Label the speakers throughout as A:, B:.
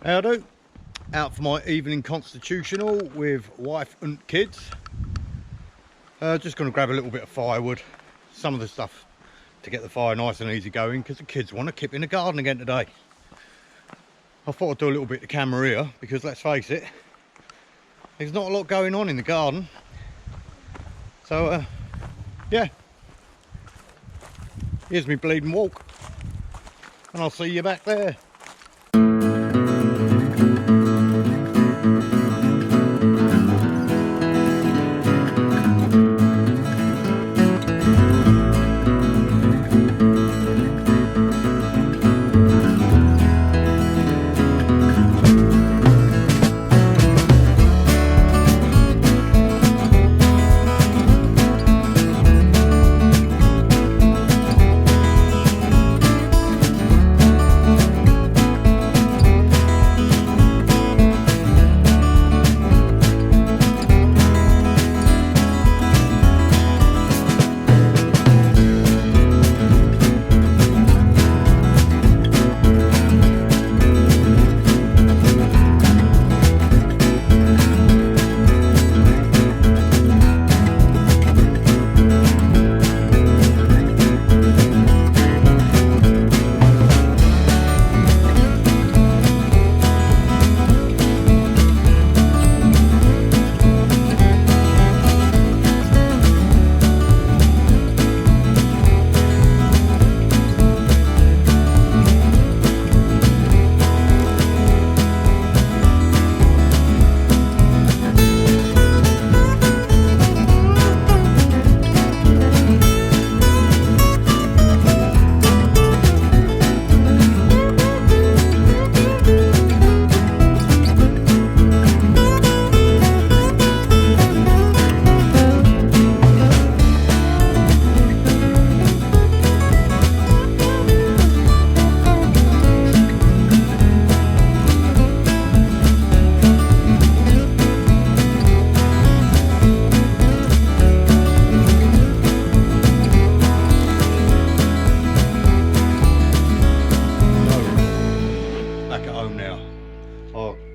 A: Howdo, out for my evening constitutional with wife and kids. Just going to grab a little bit of firewood, some of the stuff to get the fire nice and easy going, because the kids want to kip in the garden again today. I thought I'd do a little bit to camera here, because let's face it, there's not a lot going on in the garden. So yeah, here's me bleeding walk, and I'll see you back there.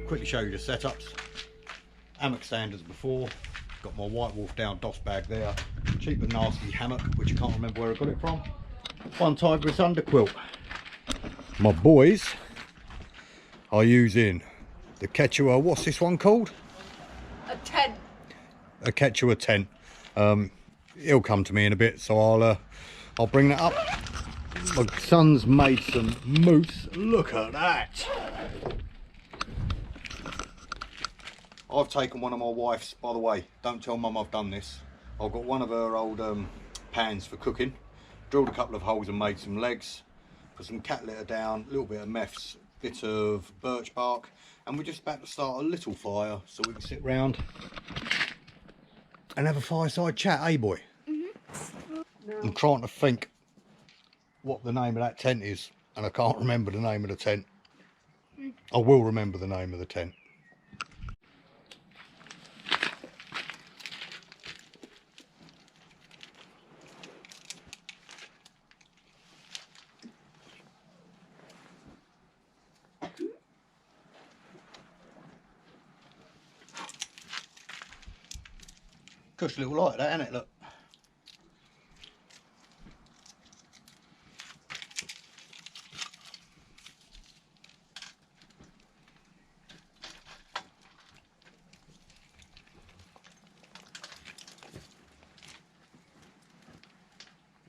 A: Quickly show you the setups. Hammock stand as before. Got my White Wolf down DOS bag there. Cheap and nasty hammock, which I can't remember where I got it from. One tigris underquilt. My boys are using the Quecha, what's this one called?
B: A tent.
A: A Quecha tent. It'll come to me in a bit, so I'll bring that up. My son's made some moose. Look at that. I've taken one of my wife's, by the way, don't tell mum I've done this. I've got one of her old pans for cooking, drilled a couple of holes and made some legs, put some cat litter down, a little bit of meths, bit of birch bark, and we're just about to start a little fire so we can sit round and have a fireside chat, eh boy? Mm-hmm. No. I'm trying to think what the name of that tent is, and I can't remember the name of the tent. I will remember the name of the tent. Cush little light, that, ain't it? Look.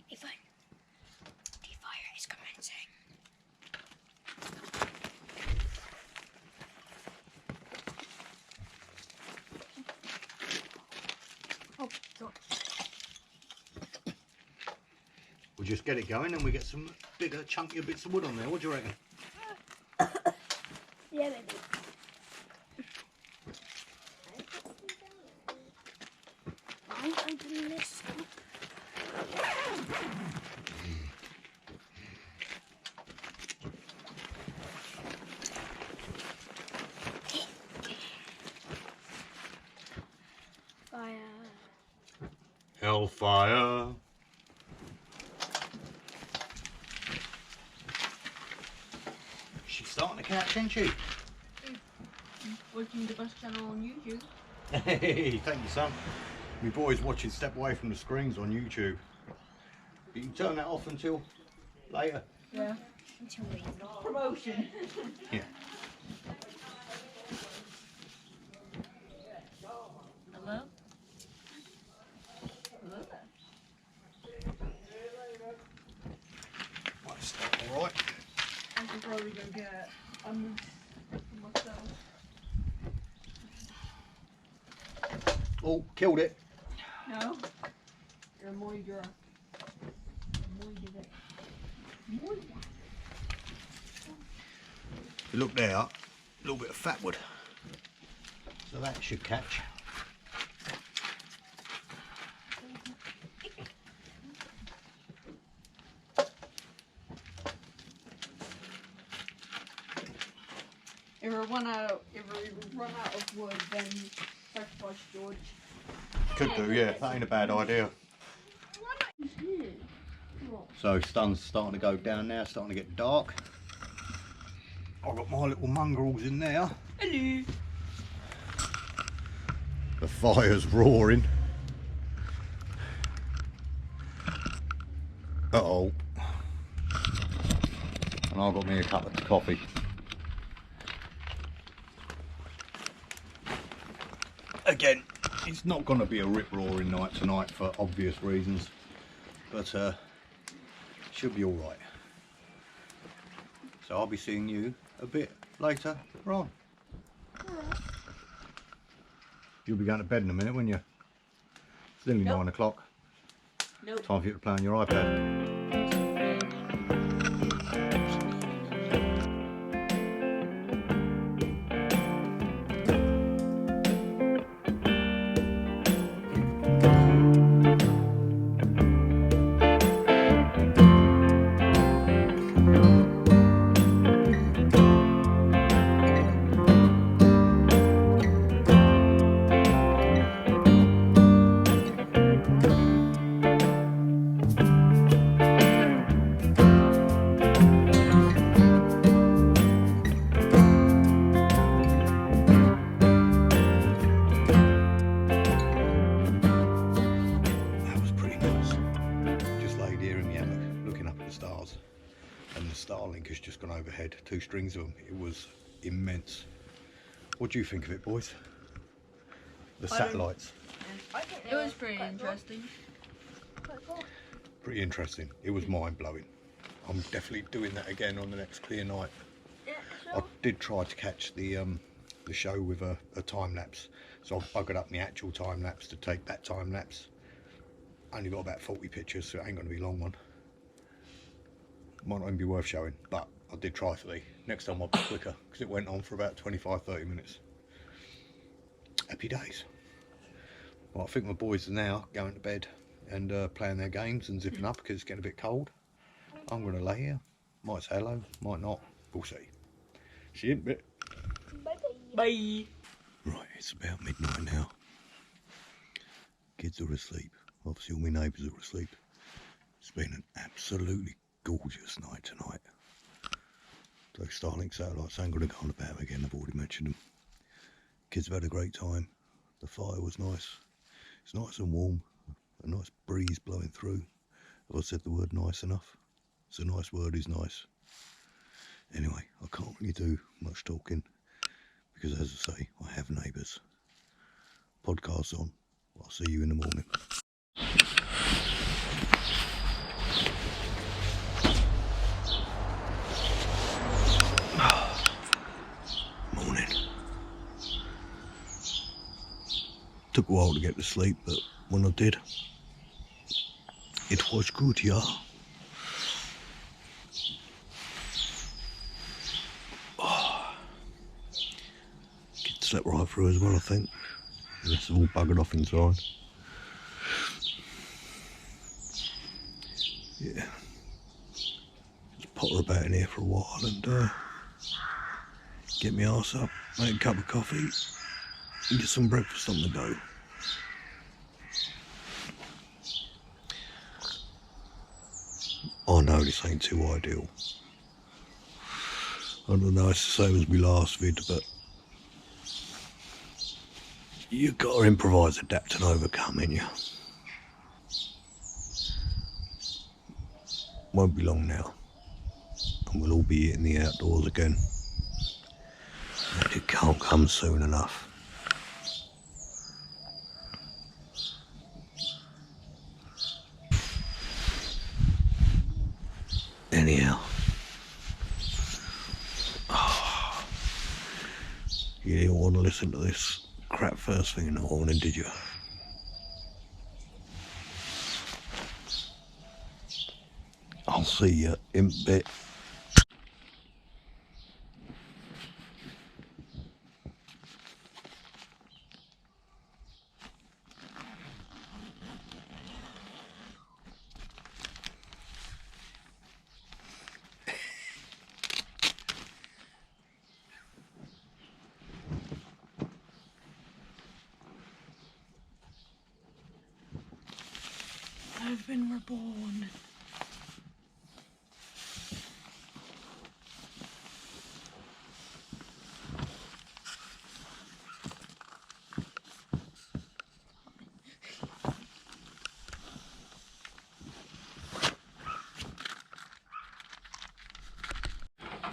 B: The fire is commencing.
A: We'll just get it going and we get some bigger, chunkier bits of wood on there. What do you reckon?
B: Yeah, maybe. I'm opening this up. Fire.
A: Hellfire. She's starting to catch, isn't she?
B: watching the best channel on YouTube.
A: Hey, thank you, son. My boy's watching Step Away from the Screens on YouTube. You can turn that off until later.
B: Yeah. Until later. Promotion.
A: Yeah.
B: Hello? Hello there.
A: Right, stop, all right.
B: I can probably go get onions for myself.
A: Oh, killed it.
B: No? You're a MYOG.
A: If you look there, a little bit of fatwood. So that should catch.
B: If we run out of wood, then sacrifice George.
A: Could do, yeah. That ain't a bad idea. So sun's starting to go down now, starting to get dark. I've got my little mongrels in there.
B: Hello.
A: The fire's roaring. Uh-oh. And I've got me a cup of coffee. Again, it's not going to be a rip-roaring night tonight for obvious reasons, but should be all right. So I'll be seeing you a bit later on. You'll be going to bed in a minute, won't you? It's nearly 9 o'clock.
B: Nope.
A: Time for you to play on your iPad. And the starlink has just gone overhead, 2 strings of them. It was immense. What do you think of it, boys? The satellites.
B: It was pretty interesting.
A: Pretty interesting. It was mind-blowing. I'm definitely doing that again on the next clear night. I did try to catch the show with a time lapse, so I've buggered up my actual time lapse to take that time lapse. Only got about 40 pictures, so it ain't going to be a long one. Might not even be worth showing, but I did try for the next time. I'll be quicker because it went on for about 25-30 minutes. Happy days. Well, I think my boys are now going to bed and playing their games and zipping up because it's getting a bit cold. I'm going to lay here. Might say hello, might not. We'll see. See you in a bit.
B: Bye.
A: Right, it's about midnight now. Kids are asleep. Obviously all my neighbours are asleep. It's been an absolutely gorgeous night tonight. Those Starlink satellites ain't going to go on about again, I've already mentioned them. Kids have had a great time. The fire was nice. It's nice and warm. A nice breeze blowing through. Have I said the word nice enough? It's a nice word, is nice. Anyway, I can't really do much talking because, as I say, I have neighbours. Podcast's on. I'll see you in the morning. Morning. Took a while to get to sleep, but when I did, it was good, yeah. Kids slept right through as well, I think. The rest have all buggered off inside. Yeah. Just potter about in here for a while and get my arse up, make a cup of coffee, and get some breakfast on the go. I know this ain't too ideal. I don't know, it's the same as my last vid, but You got to improvise, adapt and overcome, ain't you? Won't be long now, and we'll all be in the outdoors again. It can't come soon enough. Anyhow, you didn't want to listen to this crap first thing in the morning, did you? I'll see you in a bit.
B: I've been reborn.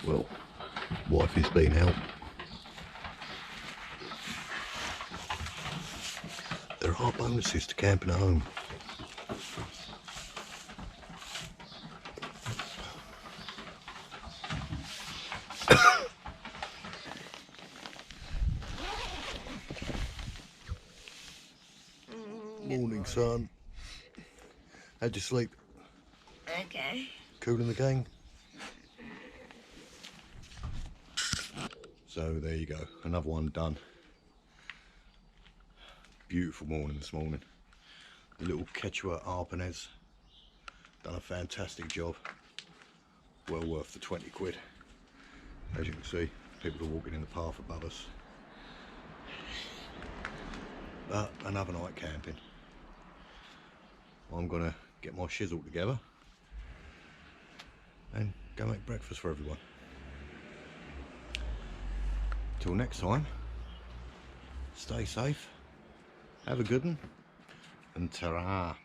A: Well, wife has been out. There are bonuses to camping at home. Morning, son. How'd you sleep?
B: Okay.
A: Cool in the gang? So there you go, another one done. Beautiful morning this morning. The little Quecha Arpenaz done a fantastic job. Well worth the 20 quid. As you can see, people are walking in the path above us. But another night camping. I'm gonna get my shizzle together and go make breakfast for everyone. Till next time, stay safe, have a good one, and ta-ra.